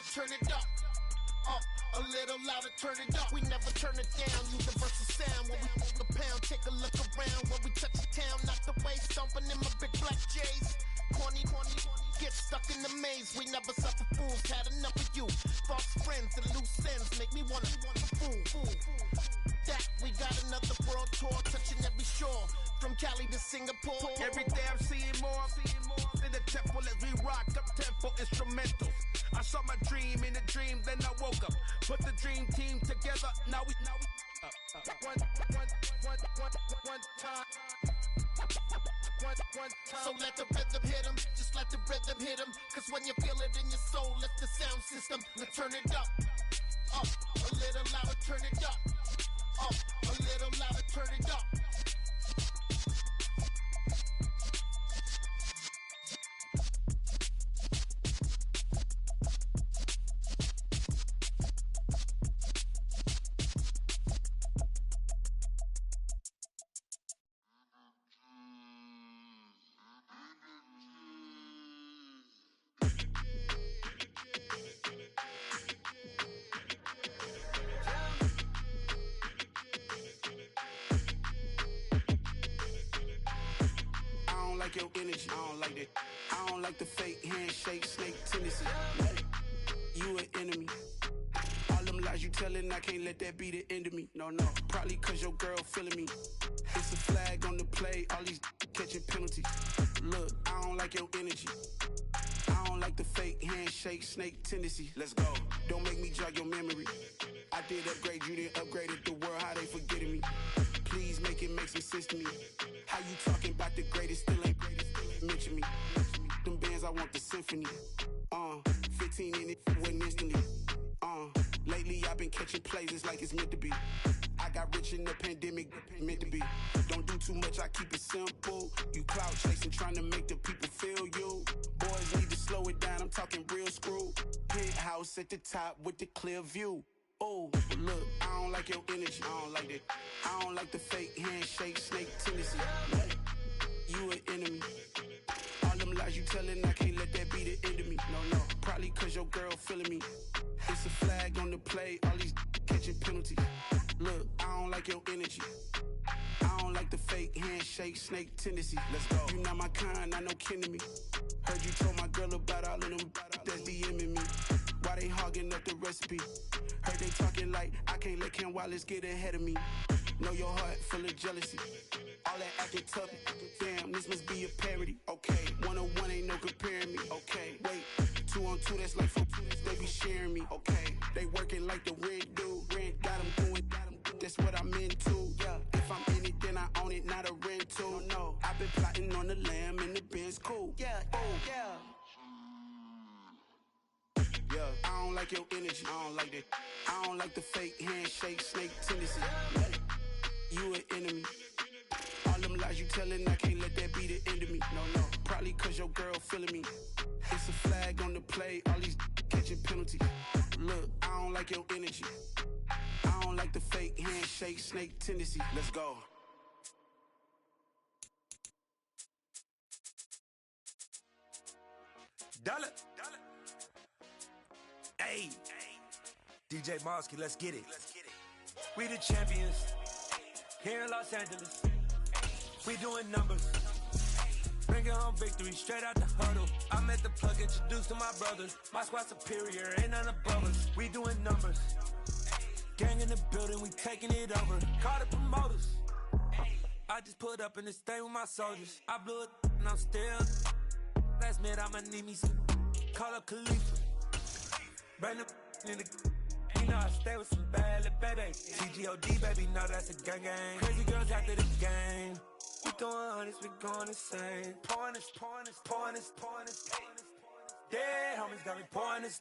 louder, turn it up. A little louder, turn it up. We never turn it down, universal sound. When we fuck the pound, take a look around. When we touch the town, knock the way, stomping in my big black J's. Corny, get stuck in the maze. We never suffer fools, had enough of you. False friends and loose ends make me wanna fool. That we got another world tour, touching every shore. From Cali to Singapore. Every day I'm seeing more in the temple as we rock up tempo instrumentals. I saw my dream in a dream, then I woke up. Put the dream team together, now we one time. So let the rhythm hit 'em, just let the rhythm hit 'em. Cause when you feel it in your soul, lift the sound system. Now turn it up, a little louder, turn it up, a little louder, turn it up. Your energy, I don't like that. I don't like the fake handshake, snake tendency. You an enemy. All them lies you telling, I can't let that be the end of me. No, probably cause your girl feeling me. It's a flag on the play, all these catching penalties. Look, I don't like your energy. I don't like the fake handshake, snake tendency. Let's go. Don't make me jog your memory. I did upgrade, you didn't upgrade it. The world, how they forgetting me. Please make it make some sense to me. How you talking about the greatest, still ain't greatest, mention me. Them bands, I want the symphony. 15 in it, went instantly. Lately I've been catching plays, it's like it's meant to be. I got rich in the pandemic, meant to be. Don't do too much, I keep it simple. You clout chasing, trying to make the people feel you. Boys need to slow it down, I'm talking real screw. Penthouse at the top with the clear view. Oh, look, I don't like your energy, I don't like that. I don't like the fake handshake, snake tendency. You an enemy. All them lies you telling, I can't let that be the end of me. No, probably cause your girl feeling me. It's a flag on the play, all these catching penalties. Look, I don't like your energy. I don't like the fake handshake, snake tendency. Let's go. You not my kind, I know kin to me. Heard you told my girl about all of them that's DMing me. Why they hogging up the recipe? Heard they talking like I can't let Ken Wallace get ahead of me. Know your heart full of jealousy. All that acting tough, damn, this must be a parody. Okay, 1-on-1 ain't no comparing me. Okay, wait, 2-on-2, that's like 4, they be sharing me. Okay, they working like the rent do. Rent got them doing, that's what I'm into. Yeah, if I'm in it, then I own it, not a rental. No, I've been plotting on the lamb and the Benz cool. Yeah, yeah. I don't like your energy, I don't like that. I don't like the fake handshake, snake tendency. You an enemy. All them lies you telling, I can't let that be the end of me. No, probably cause your girl feeling me. It's a flag on the play, all these catching penalties. Look, I don't like your energy. I don't like the fake handshake, snake tendency. Let's go. Dollar. Hey, DJ Mosky, let's get it. We the champions here in Los Angeles. We doing numbers, bringing home victory straight out the huddle. I'm at the plug, introduced to my brothers. My squad superior, ain't none above us. We doing numbers, gang in the building, we taking it over. Call the promoters. I just put up in this thing with my soldiers. I blew it and I'm still. Last minute I'ma need me some. Call up Khalifa. Bring the in the. You know I stay with some bad little baby. CGOD baby, know that's a gang gang. Crazy girls after the game. We going honest, we going insane. Pouring this. Dead homies got me pouring this.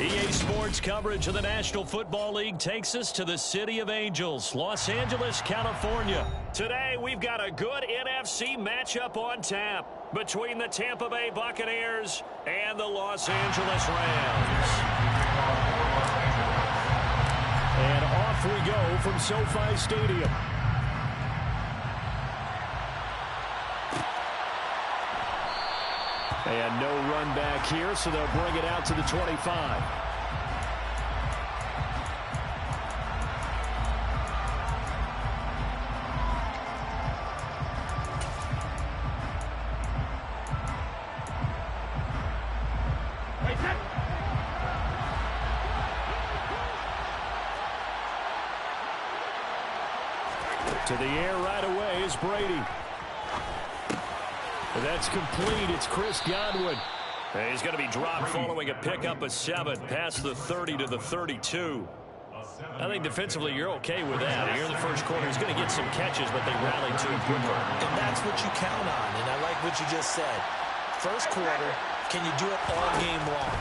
EA Sports coverage of the National Football League takes us to the City of Angels, Los Angeles, California. Today, we've got a good NFC matchup on tap between the Tampa Bay Buccaneers and the Los Angeles Rams. And off we go from SoFi Stadium. And no run back here, so they'll bring it out to the 25. To the air right away is Brady. That's complete. It's Chris Godwin. He's going to be dropped following a pickup of 7 past the 30 to the 32. I think defensively you're okay with that. Here in the first quarter, he's going to get some catches, but they rallied to him quicker. And that's what you count on, and I like what you just said. First quarter, can you do it all game long?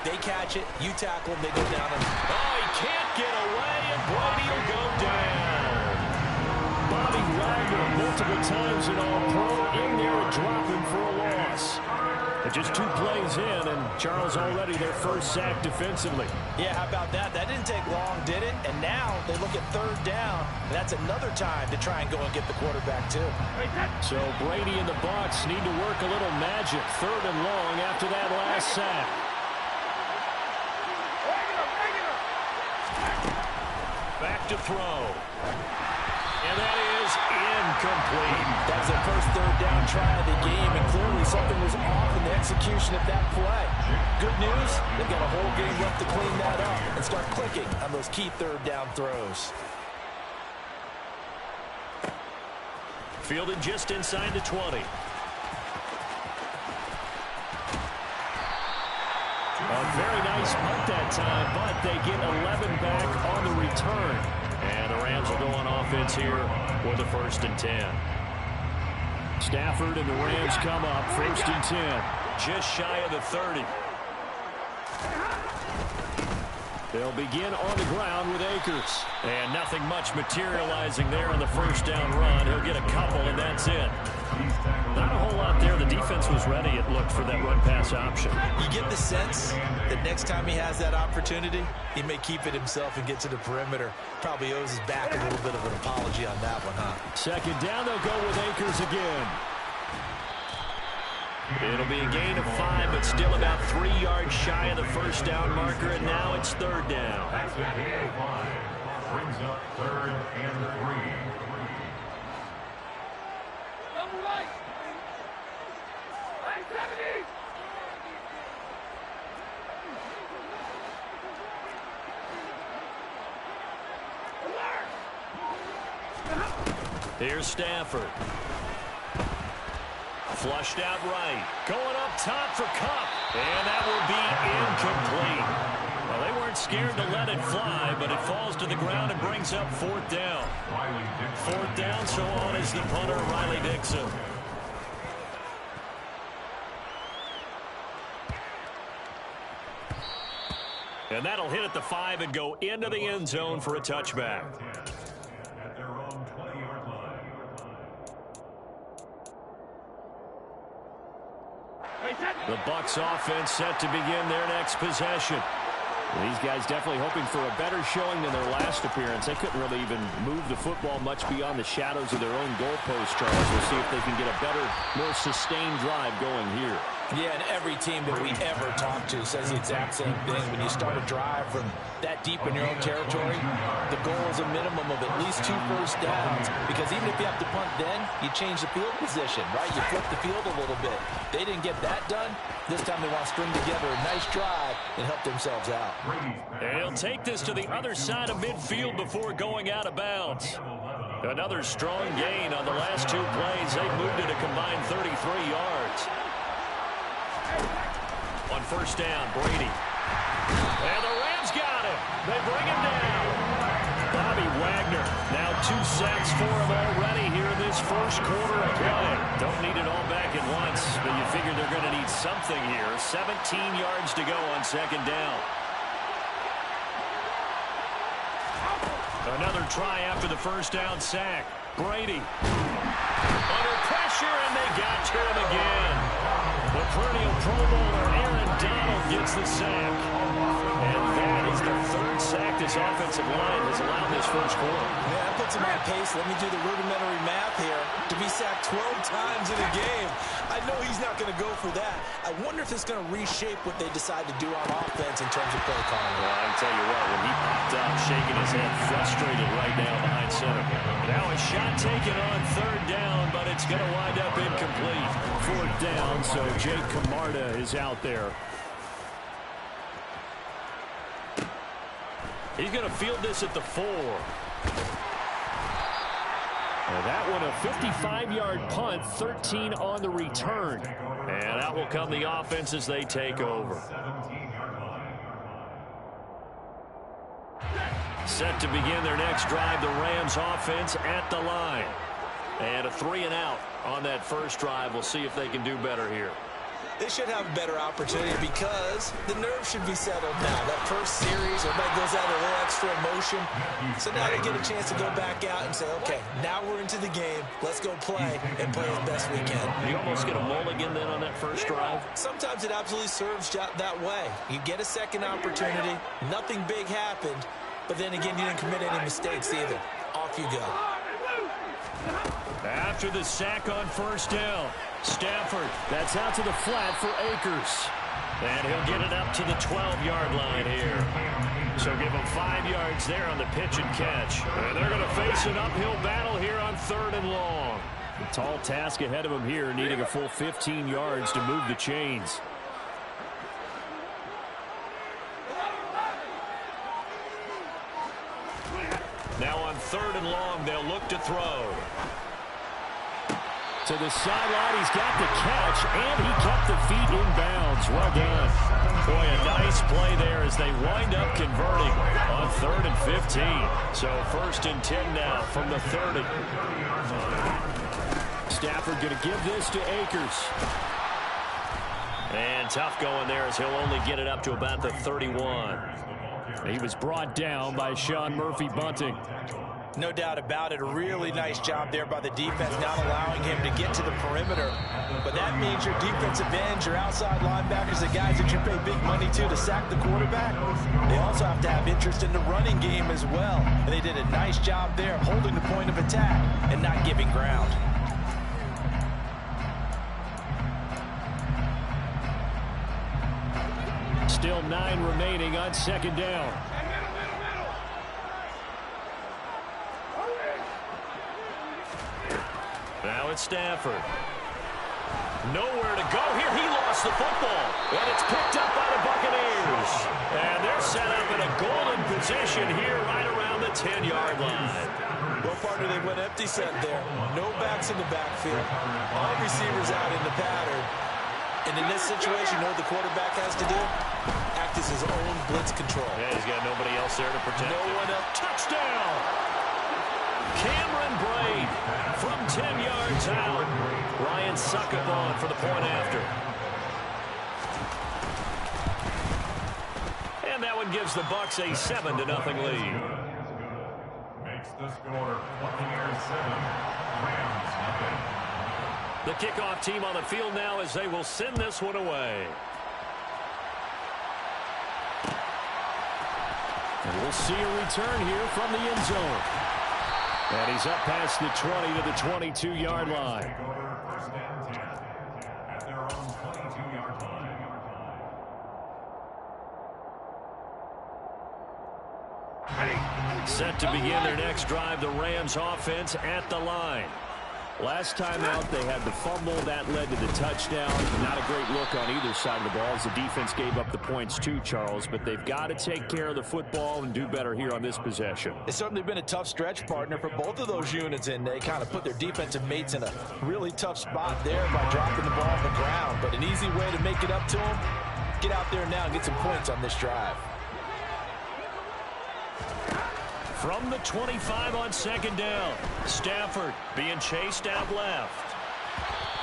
They catch it, you tackle, they go down. Oh, he can't get away, and Brady will go down. Bobby Wagner multiple times in All-Pro in there and dropping for a loss. But just 2 plays in, and Charles already their first sack defensively. Yeah, how about that? That didn't take long, did it? And now they look at 3rd down, and that's another time to try and go and get the quarterback too. So Brady and the Bucs need to work a little magic. 3rd and long after that last sack. Back to throw. And that is incomplete. That was their first 3rd down try of the game, and clearly something was off in the execution of that play. Good news, they've got a whole game left to clean that up and start clicking on those key 3rd down throws. Fielded just inside the 20. A very nice punt that time, but they get 11 back on the return. And the Rams will go on offense here with a 1st and 10. Stafford and the Rams come up 1st and 10. Just shy of the 30. They'll begin on the ground with Akers. And nothing much materializing there on the 1st down run. He'll get a couple, and that's it. Not a whole lot there. The defense was ready, it looked, for that run-pass option. You get the sense that next time he has that opportunity, he may keep it himself and get to the perimeter. Probably owes his back a little bit of an apology on that one, huh? 2nd down, they'll go with Akers again. It'll be a gain of 5, but still about 3 yards shy of the 1st down marker, and now it's 3rd down. Brings up 3rd and 3. Here's Stafford. Flushed out right. Going up top for Kupp. And that will be incomplete. Well, they weren't scared to let it fly, but it falls to the ground and brings up 4th down. 4th down, so on is the punter, Riley Dixon. And that'll hit at the 5 and go into the end zone for a touchback. At their own 20-yard line. The Bucs offense set to begin their next possession. These guys definitely hoping for a better showing than their last appearance. They couldn't really even move the football much beyond the shadows of their own goalpost, Charles. We'll see if they can get a better, more sustained drive going here. Yeah, and every team that we ever talk to says the exact same thing. When you start a drive from that deep in your own territory, the goal is a minimum of at least 2 first downs, because even if you have to punt then, you change the field position, right? You flip the field a little bit. They didn't get that done. This time they want to string together a nice drive and help themselves out. And he'll take this to the other side of midfield before going out of bounds. Another strong gain on the last 2 plays. They moved it a combined 33 yards. On 1st down, Brady. And the Rams got him. They bring him down. Bobby Wagner, now 2 sacks for him already here in this first quarter of play. Don't need it all back at once, but you figure they're going to need something here. 17 yards to go on 2nd down. Another try after the 1st down sack. Brady. Under pressure, and they got to him again. The perennial Pro Bowler Aaron Donald gets the sack. And that is the 3rd sack to this offensive line has allowed this first quarter. Man, that puts him on pace. Let me do the rudimentary math here. To be sacked 12 times in a game, I know he's not going to go for that. I wonder if it's going to reshape what they decide to do on offense in terms of play calling. Well, I can tell you what, when he popped up, shaking his head, frustrated right now behind center. Now a shot taken on third down, but it's going to wind up incomplete. Fourth down, so Jake Camarda is out there. He's going to field this at the 4. And that one a 55-yard punt, 13 on the return. And out will come the offense as they take over. Set to begin their next drive, the Rams offense at the line. And a 3-and-out on that first drive. We'll see if they can do better here. They should have a better opportunity because the nerves should be settled now. That first series, everybody goes out a little extra emotion. So now they get a chance to go back out and say, okay, now we're into the game. Let's go play and play as best we can. You almost get a mulligan then on that first drive? Sometimes it absolutely serves that way. You get a second opportunity. Nothing big happened. But then again, you didn't commit any mistakes either. Off you go. After the sack on first down, Stafford, that's out to the flat for Akers. And he'll get it up to the 12-yard line here. So give him 5 yards there on the pitch and catch. And they're going to face an uphill battle here on 3rd and long. A tall task ahead of him here, needing a full 15 yards to move the chains. Now on 3rd and long, they'll look to throw. To the sideline, he's got the catch, and he kept the feet in bounds. Well done. Boy, a nice play there as they wind up converting on 3rd and 15. So 1st and 10 now from the 30. Stafford going to give this to Akers. And tough going there as he'll only get it up to about the 31. He was brought down by Sean Murphy-Bunting. No doubt about it. A really nice job there by the defense, not allowing him to get to the perimeter. But that means your defensive ends, your outside linebackers, the guys that you pay big money to sack the quarterback, they also have to have interest in the running game as well. And they did a nice job there holding the point of attack and not giving ground. Still 9 remaining on 2nd down. Now it's Stafford. Nowhere to go here. He lost the football. And it's picked up by the Buccaneers. And they're set up in a golden position here right around the 10-yard line. Well, partner, they went empty set there. No backs in the backfield. All receivers out in the pattern. And in this situation, you know what the quarterback has to do? Act as his own blitz control. Yeah, he's got nobody else there to protect him. No one else. Touchdown! Cameron Braid from 10 yards out. Ryan Succop for the point after. And that one gives the Bucs a 7-0 lead. Makes the score 20-7. Rams nothing. The kickoff team on the field now as they will send this one away. And we'll see a return here from the end zone. And he's up past the 20 to the 22-yard line. Take over 1st and 10 at their own 22-yard line. Set to begin their next drive, the Rams offense at the line. Last time out, they had the fumble. That led to the touchdown. Not a great look on either side of the ball as the defense gave up the points too, Charles. But they've got to take care of the football and do better here on this possession. It's certainly been a tough stretch, partner, for both of those units, and they kind of put their defensive mates in a really tough spot there by dropping the ball on the ground. But an easy way to make it up to them, get out there now and get some points on this drive. From the 25 on 2nd down, Stafford being chased out left.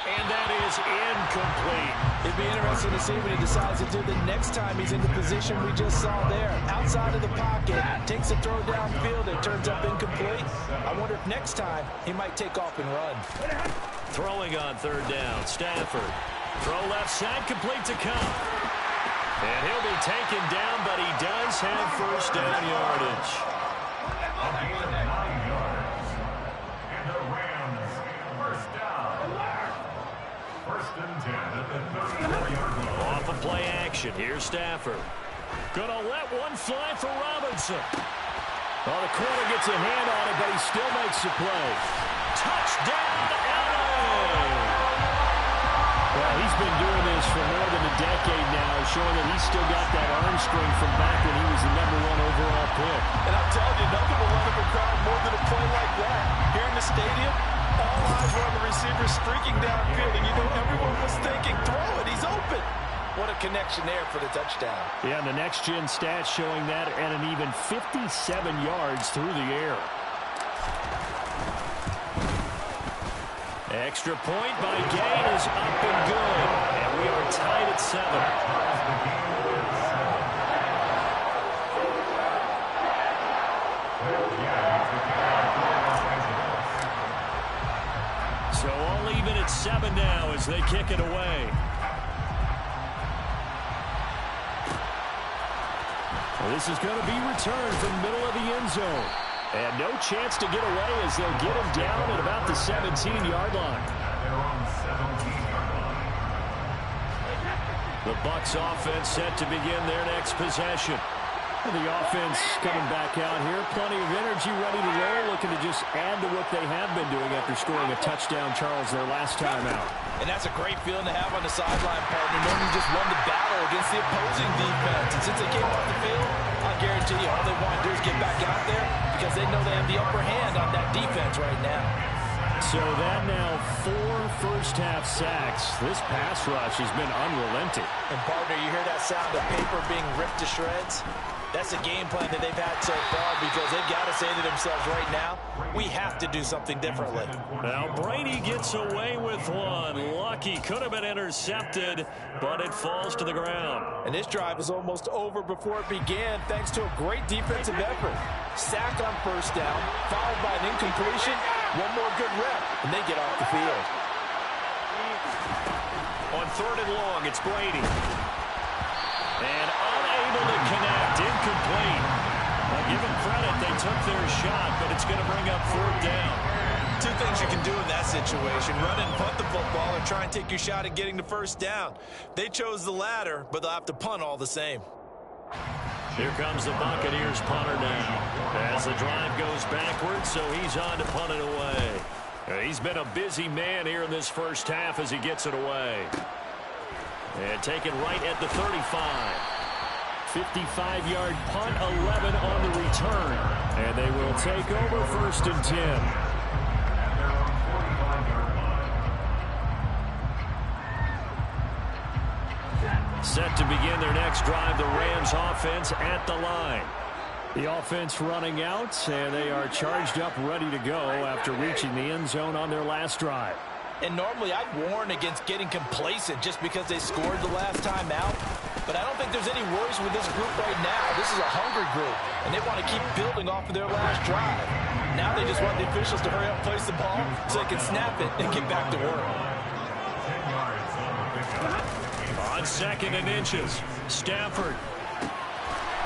And that is incomplete. It'd be interesting to see what he decides to do the next time he's in the position we just saw there. Outside of the pocket, takes a throw downfield, it turns up incomplete. I wonder if next time he might take off and run. Throwing on 3rd down, Stafford. Throw left side, complete to Cup. And he'll be taken down, but he does Bucks have first down yardage. A gain of 9 yards. And the Rams, first down. First and 10 at the 34-yard line. Off of play action. Here's Stafford. Gonna let one fly for Robinson. Well, the corner gets a hand on it, but he still makes the play. Touchdown, LA! Well, he's been doing this for more than a decade now, showing that he's still got that arm strength from back when he was the #1 overall pick. And I'm telling you, nothing will let him crowd more than a play like that. Here in the stadium, all eyes were on the receiver streaking downfield, and you know everyone was thinking, throw it, he's open. What a connection there for the touchdown. Yeah, and the next-gen stats showing that at an even 57 yards through the air. Extra point by Gain is up and good. And we are tied at 7. So all even at 7 now as they kick it away. Well, this is going to be returned from the middle of the end zone. And no chance to get away as they'll get him down at about the 17-yard line. The Bucs offense set to begin their next possession. And the offense coming back out here. Plenty of energy, ready to roll, looking to just add to what they have been doing after scoring a touchdown, Charles, their last time out. And that's a great feeling to have on the sideline, partner, knowing you just won the battle against the opposing defense. And since they came off the field, I guarantee you all they want to do is get back out there because they know they have the upper hand on that defense right now. So that now 4 first-half sacks. This pass rush has been unrelenting. And, partner, you hear that sound of paper being ripped to shreds? That's the game plan that they've had so far because they've got to say to themselves right now, we have to do something differently. Now Brady gets away with one. Lucky, could have been intercepted, but it falls to the ground. And this drive is almost over before it began thanks to a great defensive effort. Sack on first down, followed by an incompletion, one more good rep, and they get off the field. On 3rd and long, it's Brady. And unable to connect, incomplete. I'll give them credit, they took their shot, but it's going to bring up 4th down. 2 things you can do in that situation, run and punt the football or try and take your shot at getting the first down. They chose the latter, but they'll have to punt all the same. Here comes the Buccaneers punter now. As the drive goes backwards, so he's on to punt it away. He's been a busy man here in this first half as he gets it away. And taken right at the 35. 55-yard punt, 11 on the return. And they will take over 1st and 10. Set to begin their next drive, the Rams offense at the line. The offense running out, and they are charged up, ready to go after reaching the end zone on their last drive. And normally I'd warn against getting complacent just because they scored the last time out. But I don't think there's any worries with this group right now. This is a hungry group, and they want to keep building off of their last drive. Now they just want the officials to hurry up and place the ball so they can snap it and get back to work. On 2nd and inches, Stafford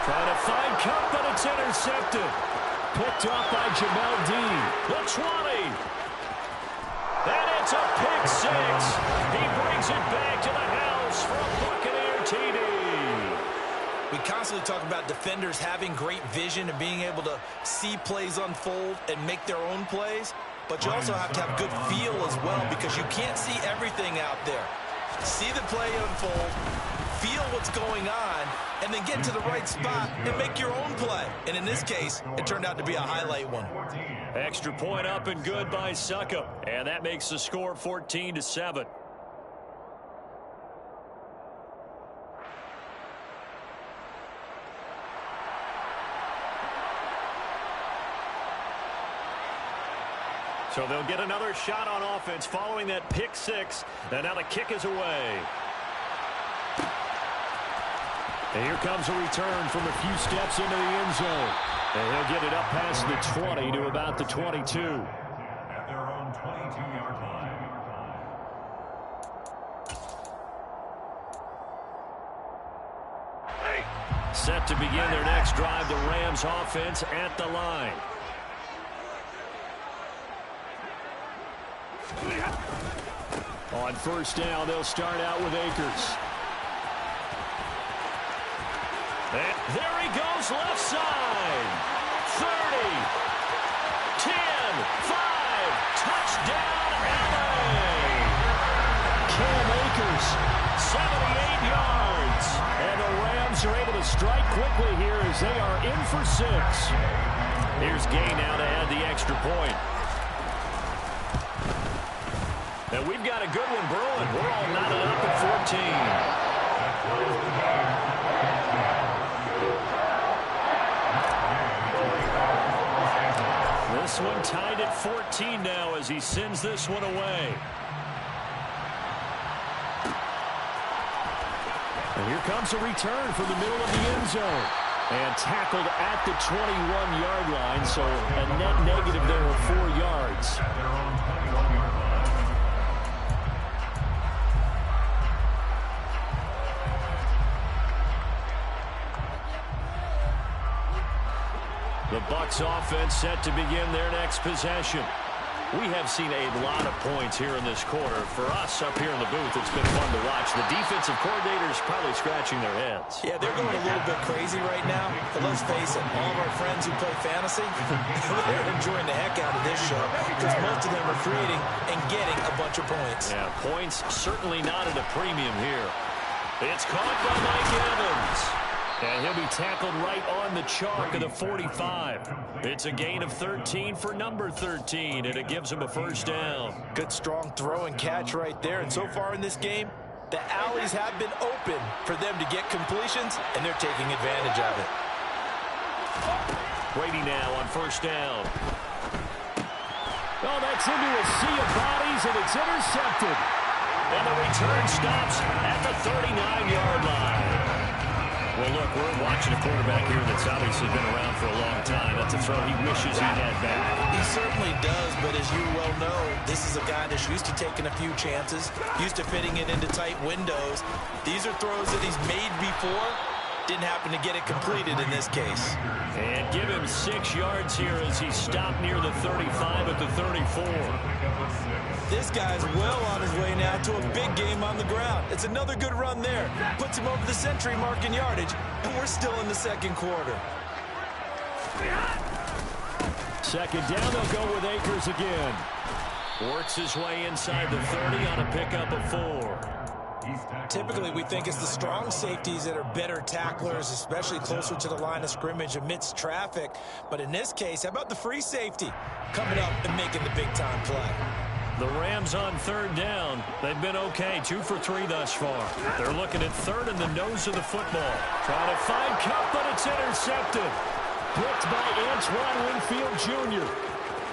trying to find Cup, but it's intercepted. Picked up by Jamel Dean. The 20. And it's a pick 6. He brings it back to the house for a Buccaneer TD. We constantly talk about defenders having great vision and being able to see plays unfold and make their own plays. But you also have to have good feel as well because you can't see everything out there. See the play unfold, feel what's going on, and then get to the right spot and make your own play. And in this case, it turned out to be a highlight one. Extra point up and good by Succop. And that makes the score 14-7. So they'll get another shot on offense following that pick 6. And now the kick is away. And here comes a return from a few steps into the end zone. And he'll get it up past the 20 to about the 22. At their own 22-yard line. Set to begin their next drive, the Rams offense at the line. On first down, they'll start out with Akers. And there he goes, left side. 30, 10, 5, touchdown, LA. Cam Akers, 78 yards. And the Rams are able to strike quickly here as they are in for 6. Here's Gay now to add the extra point. And we've got a good one brewing. We're all knotted up at 14. This one tied at 14 now as he sends this one away. And here comes a return from the middle of the end zone. And tackled at the 21-yard line, so a net negative there of 4 yards. The Bucs offense set to begin their next possession. We have seen a lot of points here in this quarter. For us up here in the booth, it's been fun to watch. The defensive coordinators probably scratching their heads. Yeah, they're going a little bit crazy right now. But let's face it, all of our friends who play fantasy, they're enjoying the heck out of this show because most of them are creating and getting a bunch of points. Yeah, points certainly not at a premium here. It's caught by Mike Evans. And he'll be tackled right on the chalk of the 45. It's a gain of 13 for number 13, and it gives him a first down. Good strong throw and catch right there. And so far in this game, the alleys have been open for them to get completions, and they're taking advantage of it. Brady now on first down. Oh, that's into a sea of bodies, and it's intercepted. And the return stops at the 39-yard line. Well, look, we're watching a quarterback here that's obviously been around for a long time. That's a throw he wishes he had back. He certainly does, but as you well know, this is a guy that's used to taking a few chances, used to fitting it into tight windows. These are throws that he's made before. Didn't happen to get it completed in this case. And give him 6 yards here as he stopped near the 35 at the 34. This guy's well on his way now to a big game on the ground. It's another good run there. Puts him over the century mark in yardage, and we're still in the second quarter. Second down, they'll go with Akers again. Works his way inside the 30 on a pickup of 4. Typically, we think it's the strong safeties that are better tacklers, especially closer to the line of scrimmage amidst traffic. But in this case, how about the free safety coming up and making the big-time play? The Rams on third down. They've been okay, 2 for 3 thus far. They're looking at third in the nose of the football. Trying to find Cup, but it's intercepted. Picked by Antoine Winfield Jr.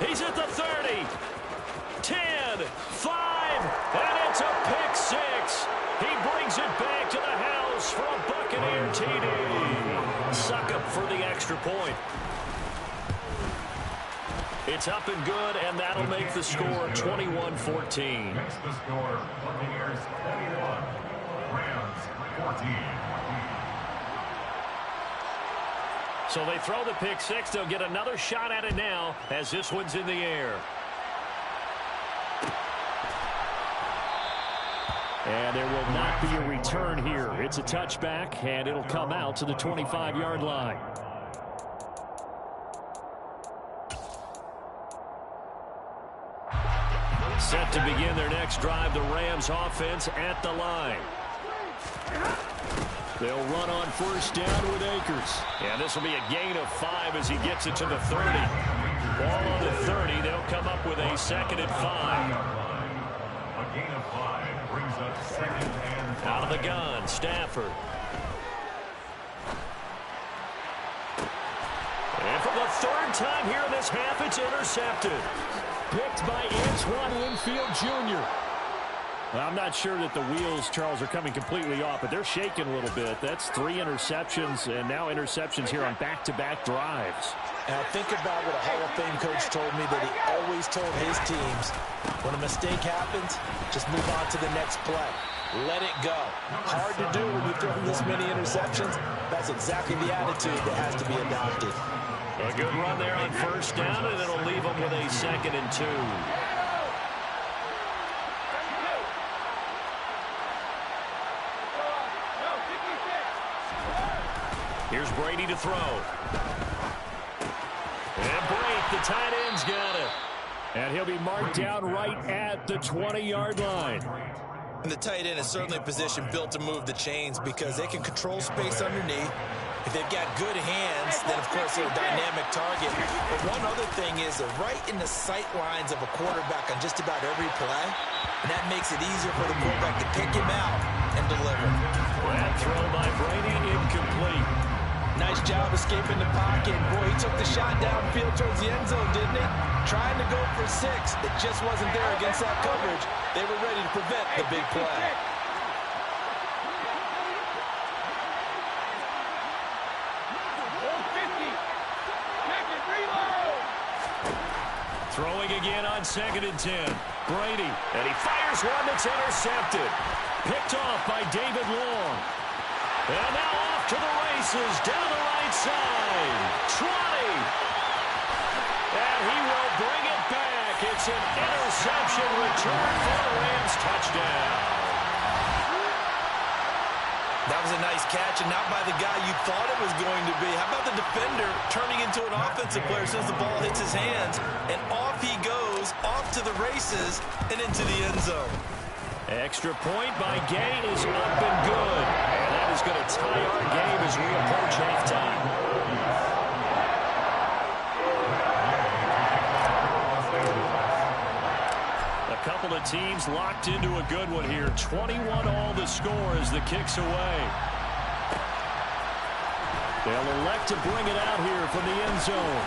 He's at the 30. 10, 5, and it's a pick 6. He brings it back to the house for a Buccaneer TD. Suck up for the extra point. It's up and good, and that'll make the score 21-14. Makes the score Buccaneers 21, Rams 14. So they throw the pick 6. They'll get another shot at it now as this one's in the air. And there will not be a return here. It's a touchback, and it'll come out to the 25-yard line. Set to begin their next drive, the Rams offense at the line. They'll run on first down with Akers. And this will be a gain of 5 as he gets it to the 30. Ball on the 30. They'll come up with a second and 5. A gain of 5 brings up second and 5. Out of the gun, Stafford. And for the third time here in this half, it's intercepted. Picked by Antoine Winfield Jr. Well, I'm not sure that the wheels, Charles, are coming completely off, but they're shaking a little bit. That's 3 interceptions, and now interceptions here on back-to-back drives. Now think about what a Hall of Fame coach told me that he always told his teams, when a mistake happens, just move on to the next play. Let it go. Hard to do when you throw this many interceptions. That's exactly the attitude that has to be adopted. A good run there on first down, and it'll leave them with a 2nd and 2. Here's Brady to throw. And Brady, the tight end's got it. And he'll be marked down right at the 20-yard line. And the tight end is certainly a position built to move the chains because they can control space underneath. If they've got good hands, then, of course, they're a dynamic target. But one other thing is they're right in the sight lines of a quarterback on just about every play. And that makes it easier for the quarterback to pick him out and deliver. That throw by Brady, incomplete. Nice job escaping the pocket. Boy, he took the shot downfield towards the end zone, didn't he? Trying to go for 6. It just wasn't there against that coverage. They were ready to prevent the big play. Throwing again on 2nd and 10. Brady, and he fires one that's intercepted. Picked off by David Long. And now off to the races, down the right side. 20. And he will bring it back. It's an interception return for the Rams touchdown. That was a nice catch, and not by the guy you thought it was going to be. How about the defender turning into an offensive player as soon as the ball hits his hands, and off he goes, off to the races, and into the end zone. Extra point by Gay is up and good. And that is going to tie our game as we approach halftime. A couple of teams locked into a good one here. 21-all the score as the kick's away. They'll elect to bring it out here from the end zone.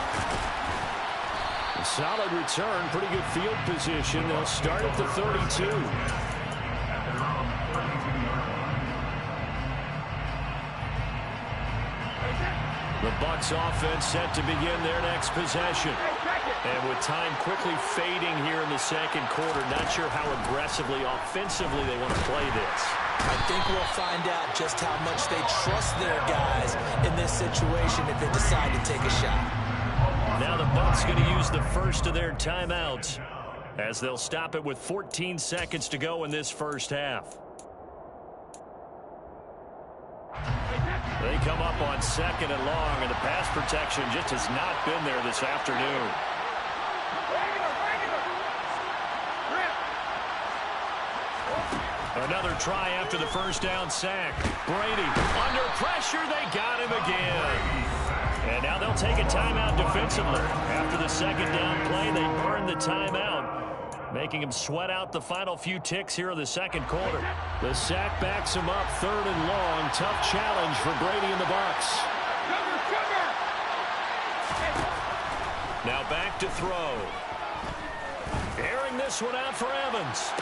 A solid return, pretty good field position. They'll start at the 32. The Bucs offense set to begin their next possession. And with time quickly fading here in the second quarter, not sure how aggressively, offensively they want to play this. I think we'll find out just how much they trust their guys in this situation if they decide to take a shot. Now the Bucs going to use the first of their timeouts as they'll stop it with 14 seconds to go in this first half. They come up on 2nd and long, and the pass protection just has not been there this afternoon. Another try after the first down sack. Brady under pressure. They got him again. And now they'll take a timeout defensively. After the second down play, they burn the timeout, making him sweat out the final few ticks here in the second quarter. The sack backs him up 3rd and long. Tough challenge for Brady and the Bucs. Now back to throw. Airing this one out for Evans.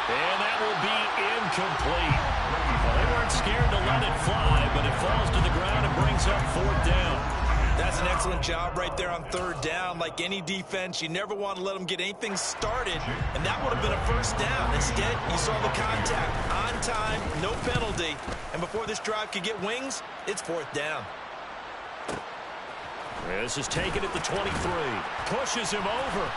And that will be incomplete. Well, they weren't scared to let it fly, but it falls to the ground and brings up 4th down. That's an excellent job right there on 3rd down. Like any defense, you never want to let them get anything started, and that would have been a first down. Instead, you saw the contact on time, no penalty, and before this drive could get wings, it's 4th down. This is taken at the 23. Pushes him over.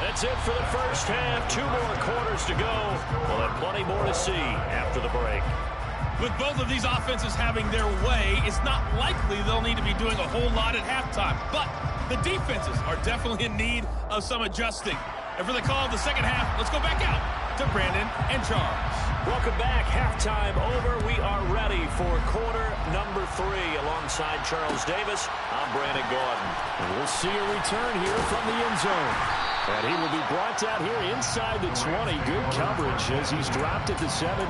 That's it for the first half. 2 more quarters to go. We'll have plenty more to see after the break. With both of these offenses having their way, it's not likely they'll need to be doing a whole lot at halftime. But the defenses are definitely in need of some adjusting. And for the call of the second half, let's go back out to Brandon and Charles. Welcome back. Halftime over. We are ready for quarter number 3. Alongside Charles Davis, I'm Brandon Gordon. And we'll see a return here from the end zone. And he will be brought down here inside the 20. Good coverage as he's dropped at the 17.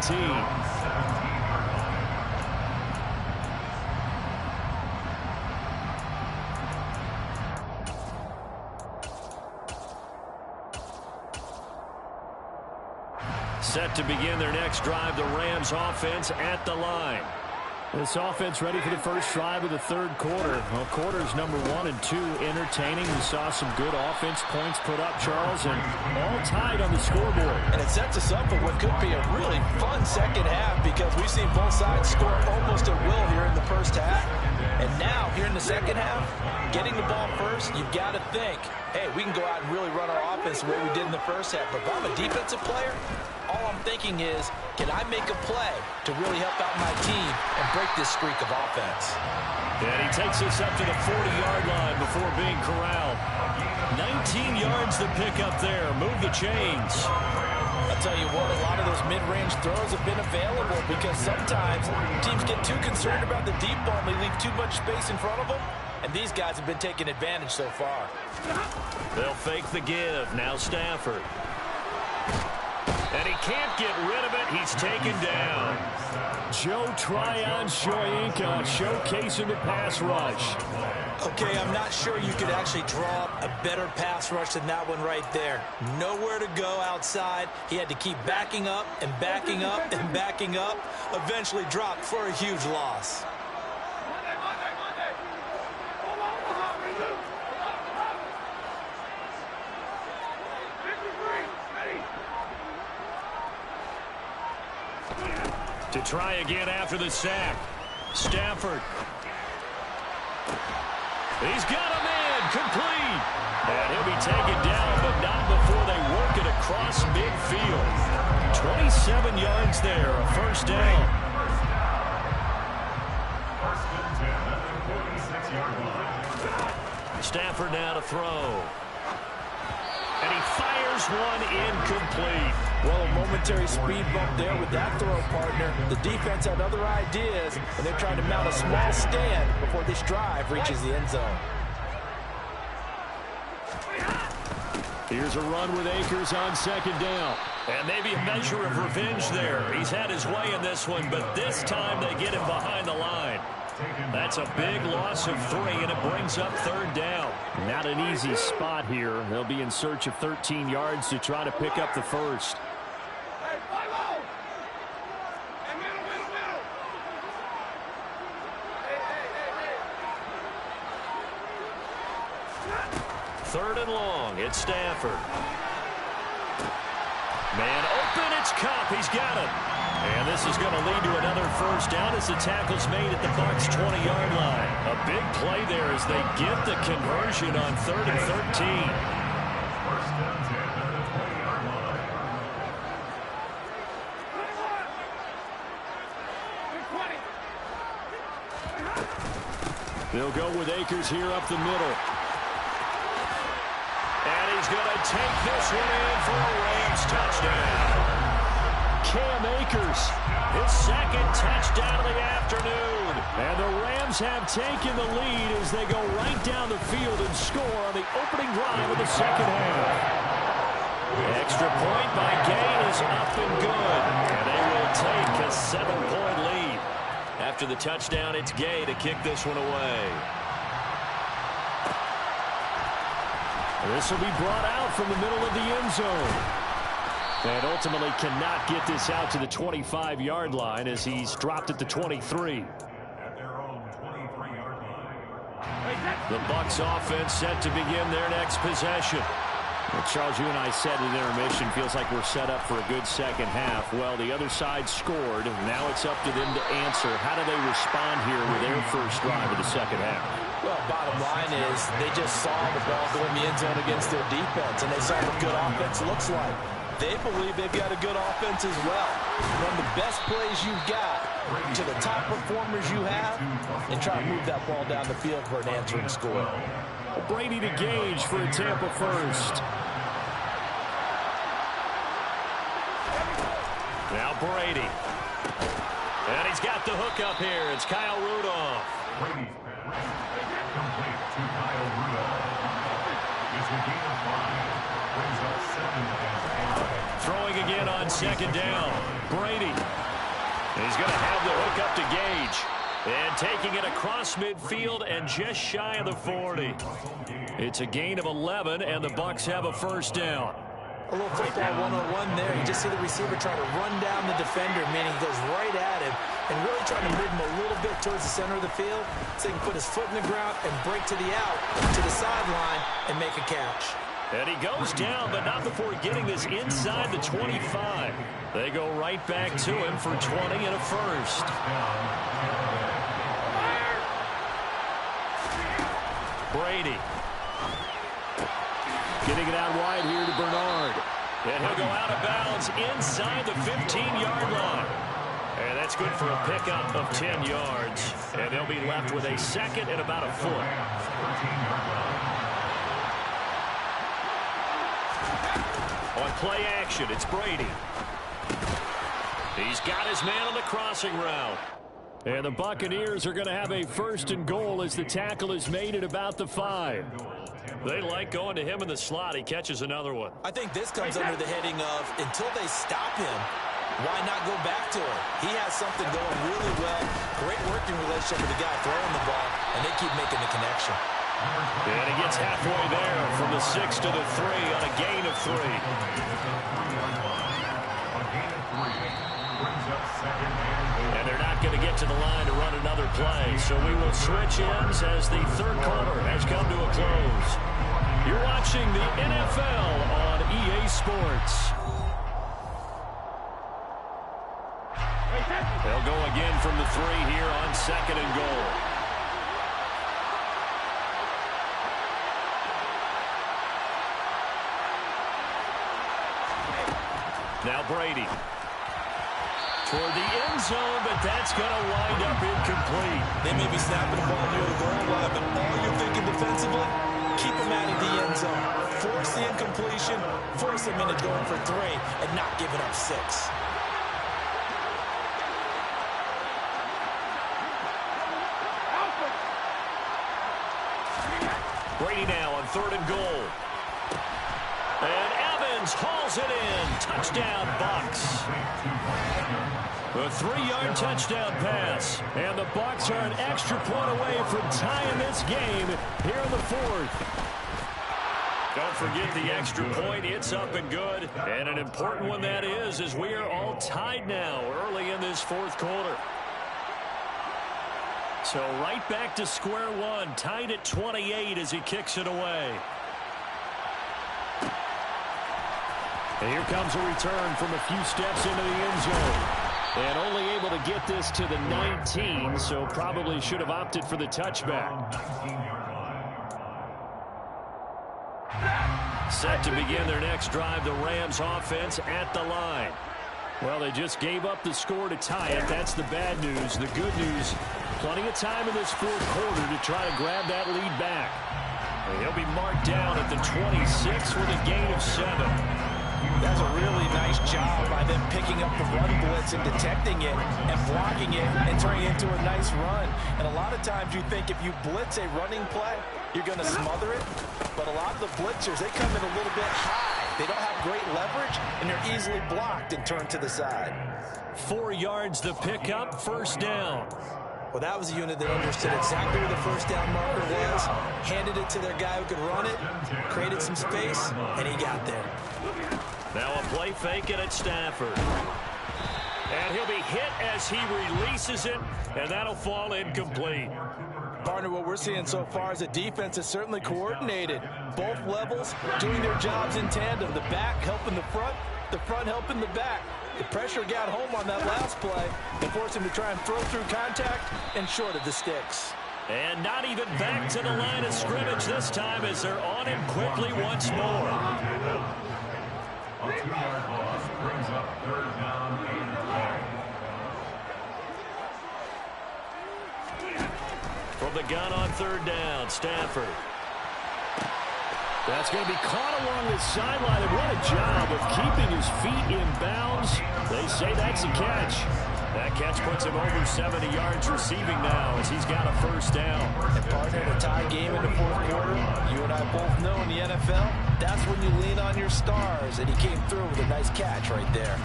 to begin their next drive. The Rams offense at the line. This offense ready for the first drive of the third quarter. Well, quarters number 1 and 2 entertaining. We saw some good offense points put up, Charles, and all tied on the scoreboard. And it sets us up for what could be a really fun second half because we've seen both sides score almost at will here in the first half. And now, here in the second half, getting the ball first, you've got to think, hey, we can go out and really run our offense the way we did in the first half. But if I'm a defensive player, all I'm thinking is, can I make a play to really help out my team and break this streak of offense? And he takes us up to the 40-yard line before being corralled. 19 yards to pick up there. Move the chains. I'll tell you what, a lot of those mid-range throws have been available because sometimes teams get too concerned about the deep ball and they leave too much space in front of them. And these guys have been taking advantage so far. They'll fake the give. Now Stafford. And he can't get rid of it. He's taken down. Joe Tryon-Shoyinka showcasing the pass rush. Okay, I'm not sure you could actually draw up a better pass rush than that one right there. Nowhere to go outside. He had to keep backing up and backing up and backing up. Eventually dropped for a huge loss. To try again after the sack. Stafford. He's got him in. Complete. And he'll be taken down, but not before they work it across midfield. 27 yards there. A first down. First and 10 at the 46-yard line. Stafford now to throw. And he fires one incomplete. Well, a momentary speed bump there with that throw partner. The defense had other ideas, and they're trying to mount a small stand before this drive reaches the end zone. Here's a run with Akers on second down. And maybe a measure of revenge there. He's had his way in this one, but this time they get him behind the line. That's a big loss of 3, and it brings up third down. Not an easy spot here. They'll be in search of 13 yards to try to pick up the first. Third and long. It's Stafford. Man open. It's Cup. He's got it. And this is going to lead to another first down as the tackle's made at the Bucs' 20-yard line. A big play there as they get the conversion on 3rd and 13. First and 10 at the 20-yard line. They'll go with Akers here up the middle. And he's going to take this one in for a Rams touchdown. Cam Akers, his second touchdown of the afternoon. And the Rams have taken the lead as they go right down the field and score on the opening drive of the second half. Extra point by Gay is up and good. And they will take a 7-point lead. After the touchdown, it's Gay to kick this one away. This will be brought out from the middle of the end zone. And ultimately cannot get this out to the 25-yard line as he's dropped at the 23. At their own 23-yard line. The Bucs offense set to begin their next possession. Well, Charles, you and I said at intermission, feels like we're set up for a good second half. Well, the other side scored. Now it's up to them to answer. How do they respond here with their first drive of the second half? Well, bottom line is they just saw the ball go in the end zone against their defense, and they saw what good offense looks like. They believe they've got a good offense as well. Run the best plays you've got to the top performers you have and try to move that ball down the field for an answering score. Brady to Gage for a Tampa first. Now Brady. And he's got the hook up here. It's Kyle Rudolph. Brady's pass complete to Kyle Rudolph. It's a gain of 5. Brings up 7 against 8. Throwing again on second down. Brady. He's going to have the hook up to Gage. And taking it across midfield and just shy of the 40. It's a gain of 11, and the Bucs have a first down. A little football 101 there. You just see the receiver trying to run down the defender, meaning he goes right at him and really trying to move him a little bit towards the center of the field so he can put his foot in the ground and break to the out, to the sideline, and make a catch. And he goes down, but not before getting this inside the 25. They go right back to him for 20 and a first. Brady. Getting it out wide here to Bernard. And he'll go out of bounds inside the 15-yard line. And that's good for a pickup of 10 yards. And they'll be left with a second and about a foot. On play action, it's Brady. He's got his man on the crossing route. And the Buccaneers are going to have a first and goal as the tackle is made at about the 5. They like going to him in the slot. He catches another one. I think this comes under the heading of until they stop him, why not go back to him? He has something going really well. Great working relationship with the guy throwing the ball, and they keep making the connection. And he gets halfway there from the 6 to the 3 on a gain of 3. And they're not going to get to the line to run another play. So we will switch ends as the third quarter has come to a close. You're watching the NFL on EA Sports. They'll go again from the 3 here on second and goal. Now Brady. Toward the end zone, but that's going to wind up incomplete. They may be snapping the ball near the goal line, but all you're thinking defensively, keep them out of the end zone. Force the incompletion, force them into going for 3, and not giving up 6. Brady now on third and goal. And Evans hauls it in. Touchdown, Bucs. A 3-yard touchdown pass. And the Bucs are an extra point away from tying this game here in the 4th. Don't forget the extra point. It's up and good. And an important one that is, as we are all tied now early in this 4th quarter. So right back to square one, tied at 28 as he kicks it away. And here comes a return from a few steps into the end zone. And only able to get this to the 19, so probably should have opted for the touchback. Set to begin their next drive, the Rams offense at the line. Well, they just gave up the score to tie it. That's the bad news. The good news, plenty of time in this 4th quarter to try to grab that lead back. And he'll be marked down at the 26 with a gain of 7. That's a really nice job by them picking up the run blitz and detecting it and blocking it and turning it into a nice run. And a lot of times you think if you blitz a running play, you're going to smother it. But a lot of the blitzers, they come in a little bit high. They don't have great leverage, and they're easily blocked and turned to the side. 4 yards the pickup, first down. Well, that was a unit that understood exactly where the first down marker was, handed it to their guy who could run it, created some space, and he got there. Now a play fake it at Stafford. And he'll be hit as he releases it, and that'll fall incomplete. Partner, what we're seeing so far is the defense is certainly coordinated. Both levels doing their jobs in tandem. The back helping the front helping the back. The pressure got home on that last play and forced him to try and throw through contact and short of the sticks. And not even back to the line of scrimmage this time as they're on him quickly once more. A 2-yard loss brings up 3rd down and 10. From the gun on 3rd down, Stafford. That's going to be caught along the sideline, and what a job of keeping his feet in bounds. They say that's a catch. That catch puts him over 70 yards receiving now as he's got a first down. And partner, in a tie game in the 4th quarter, you and I both know in the NFL, that's when you lean on your stars, and he came through with a nice catch right there.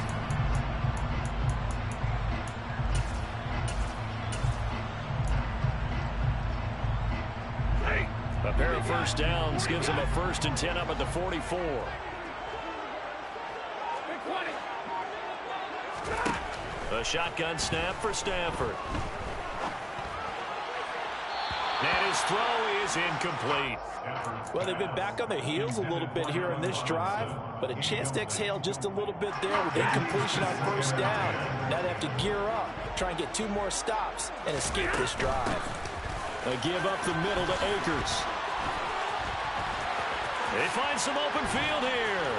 A pair of first downs gives him a 1st and 10 up at the 44. A shotgun snap for Stafford. And his throw is incomplete. Well, they've been back on their heels a little bit here in this drive, but a chance to exhale just a little bit there with incompletion on first down. Now they have to gear up, try and get 2 more stops, and escape this drive. A give up the middle to Akers. They find some open field here.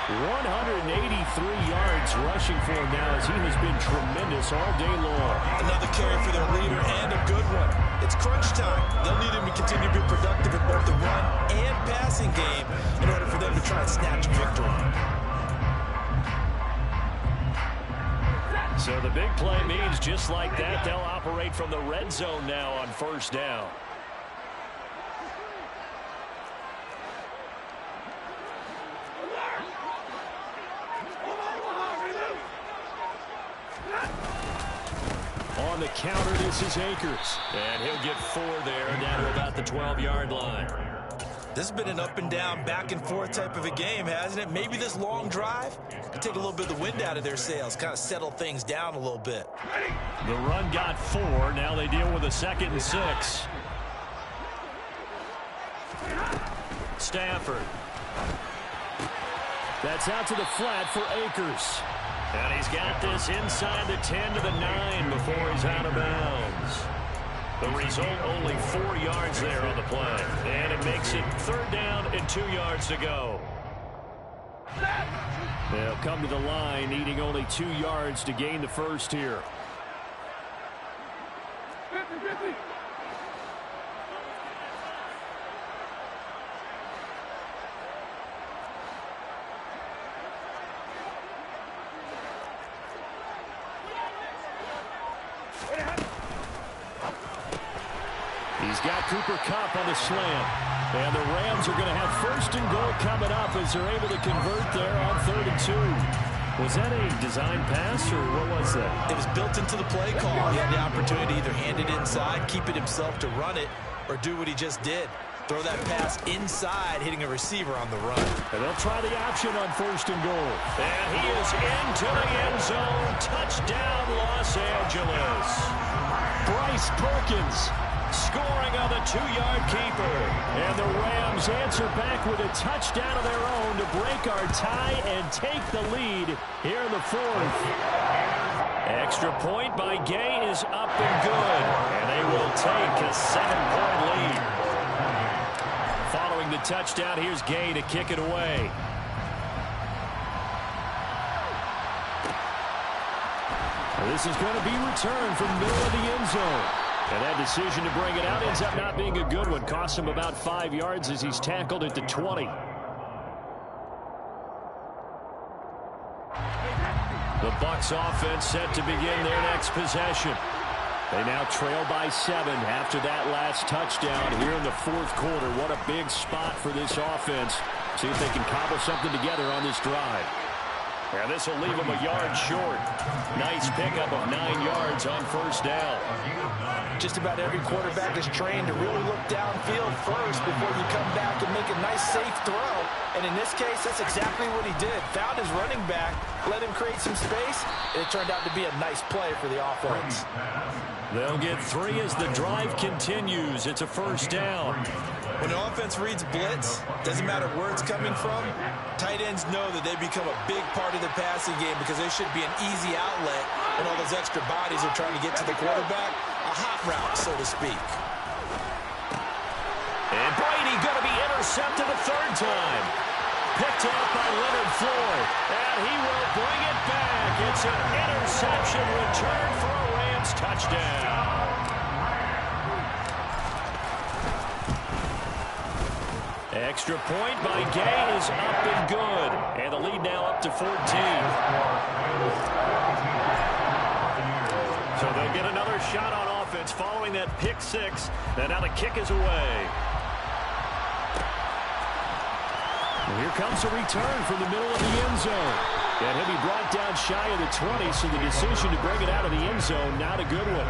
183 yards rushing for him now as he has been tremendous all day long. Another carry for their leader and a good one. It's crunch time. They'll need him to continue to be productive in both the run and passing game in order for them to try and snatch victory. So the big play means just like that, they'll operate from the red zone now on first down. On the counter, this is Akers. And he'll get 4 there, down to about the 12-yard line. This has been an up and down, back and forth type of a game, hasn't it? Maybe this long drive can take a little bit of the wind out of their sails, kind of settle things down a little bit. The run got 4. Now they deal with a 2nd and 6. Stafford. That's out to the flat for Akers. And he's got this inside the 10 to the 9 before he's out of bounds. The result, only 4 yards there on the play. And it makes it 3rd down and 2 yards to go. They'll come to the line, needing only 2 yards to gain the first here. He's got Cooper Kupp on the slant. And the Rams are going to have 1st and goal coming up as they're able to convert there on 3rd and 2. Was that a design pass, or what was that? It was built into the play call. He had the opportunity to either hand it inside, keep it himself to run it, or do what he just did. Throw that pass inside, hitting a receiver on the run. And they'll try the option on 1st and goal. And he is into the end zone. Touchdown, Los Angeles. Bryce Perkins scoring on the 2-yard keeper. And the Rams answer back with a touchdown of their own to break our tie and take the lead here in the 4th. Extra point by Gay is up and good. And they will take a 7-point lead. Following the touchdown, here's Gay to kick it away. This is going to be returned from the middle of the end zone. And that decision to bring it out ends up not being a good one. Costs him about 5 yards as he's tackled at the 20. The Bucs offense set to begin their next possession. They now trail by 7 after that last touchdown here in the 4th quarter. What a big spot for this offense. See if they can cobble something together on this drive. And this will leave them a yard short. Nice pickup of 9 yards on first down. Just about every quarterback is trained to really look downfield first before you come back and make a nice, safe throw. And in this case, that's exactly what he did. Found his running back, let him create some space, and it turned out to be a nice play for the offense. They'll get 3 as the drive continues. It's a first down. When the offense reads blitz, doesn't matter where it's coming from, tight ends know that they become a big part of the passing game because they should be an easy outlet when all those extra bodies are trying to get to the quarterback. A hot route, so to speak. And Brady going to be intercepted a 3rd time. Picked up by Leonard Floyd. And he will bring it back. It's an interception return for a Rams touchdown. Extra point by Gay is up and good. And the lead now up to 14. So they'll get another shot on offense following that pick 6. And now the kick is away. And here comes a return from the middle of the end zone. And he'll be brought down shy of the 20, so the decision to bring it out of the end zone, not a good one.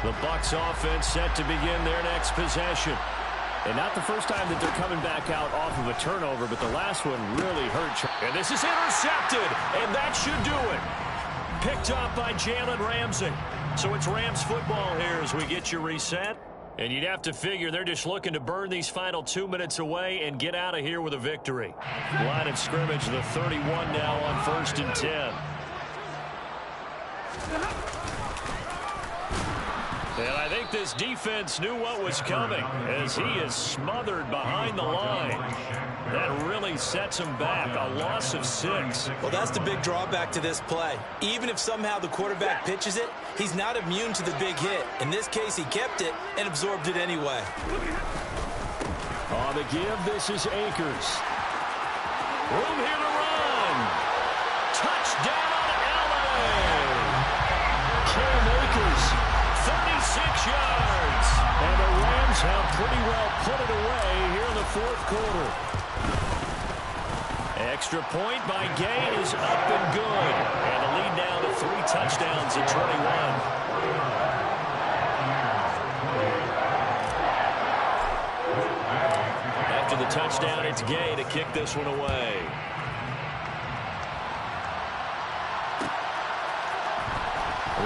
The Bucs offense set to begin their next possession. And not the first time that they're coming back out off of a turnover, but the last one really hurt. And this is intercepted, and that should do it. Picked up by Jalen Ramsey. So it's Rams football here as we get you reset. And you'd have to figure they're just looking to burn these final 2 minutes away and get out of here with a victory. Line of scrimmage, the 31 now on 1st and 10. And I think this defense knew what was coming as he is smothered behind the line. That really sets him back. A loss of 6. Well, that's the big drawback to this play. Even if somehow the quarterback pitches it, he's not immune to the big hit. In this case, he kept it and absorbed it anyway. On the give, this is Akers. Room here to run. Touchdown, LA. Cam Akers, 36 yards. And the Rams have pretty well put it away here in the 4th quarter. Extra point by Gay is up and good. And the lead now to 3 touchdowns at 21. After the touchdown, it's Gay to kick this one away.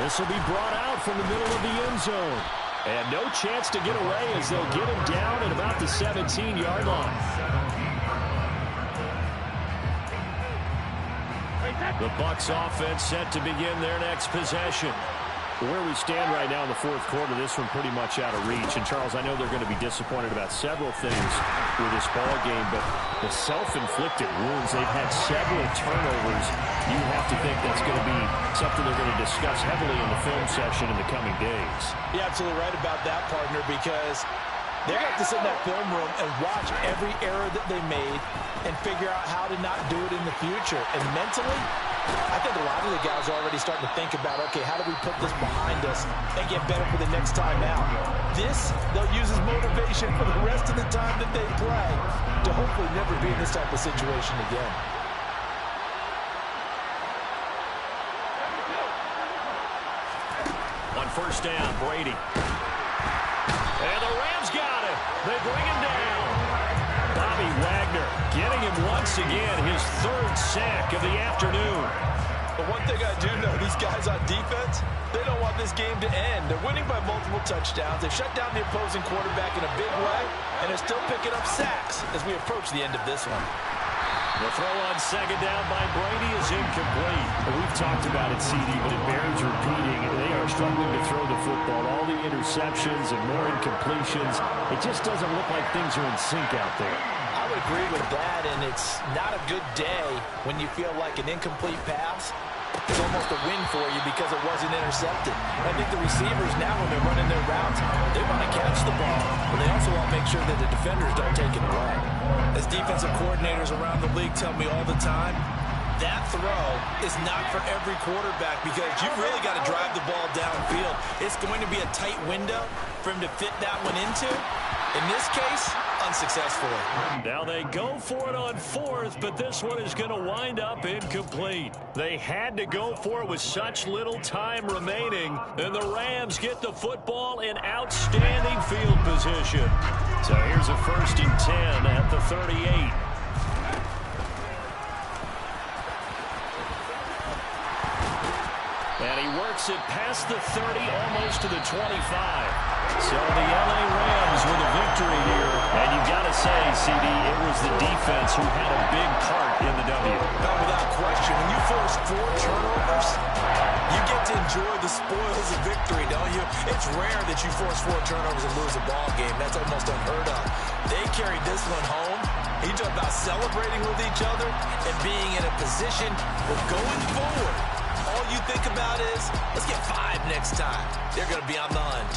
This will be brought out from the middle of the end zone. And no chance to get away as they'll get him down at about the 17-yard line. The Bucs offense set to begin their next possession. Where we stand right now in the 4th quarter, this one pretty much out of reach. And, Charles, I know they're going to be disappointed about several things with this ball game, but the self-inflicted wounds, they've had several turnovers. You have to think that's going to be something they're going to discuss heavily in the film session in the coming days. You're absolutely right about that, partner, because they're going to have to sit in that film room and watch every error that they made and figure out how to not do it in the future. And mentally, I think a lot of the guys are already starting to think about, okay, how do we put this behind us and get better for the next time out? This, they'll use as motivation for the rest of the time that they play to hopefully never be in this type of situation again. On 1st down, Brady. And the Rams got him. They bring him down. Bobby Wagner getting him once again, his 3rd sack of the afternoon. But one thing I do know, these guys on defense, they don't want this game to end. They're winning by multiple touchdowns. They've shut down the opposing quarterback in a big way, and they're still picking up sacks as we approach the end of this one. The throw on 2nd down by Brady is incomplete. We've talked about it, CD, but it bears repeating. They are struggling to throw the football. All the interceptions and more incompletions. It just doesn't look like things are in sync out there. I would agree with that, and it's not a good day when you feel like an incomplete pass is almost a win for you because it wasn't intercepted. I think the receivers now, when they're running their routes, they want to catch the ball, but they also want to make sure that the defenders don't take it away. As defensive coordinators around the league tell me all the time, that throw is not for every quarterback because you've really got to drive the ball downfield. It's going to be a tight window for him to fit that one into. In this case, unsuccessfully. Now they go for it on 4th, but this one is going to wind up incomplete. They had to go for it with such little time remaining, and the Rams get the football in outstanding field position. So here's a 1st and 10 at the 38. And he works it past the 30, almost to the 25. So the LA Rams with a victory here. And you've got to say, CD, it was the defense who had a big part in the W. No, without question. When you force 4 turnovers, you get to enjoy the spoils of victory, don't you? It's rare that you force 4 turnovers and lose a ball game. That's almost unheard of. They carried this one home. You talk about celebrating with each other and being in a position of going forward. All you think about is, let's get 5 next time. They're going to be on the hunt.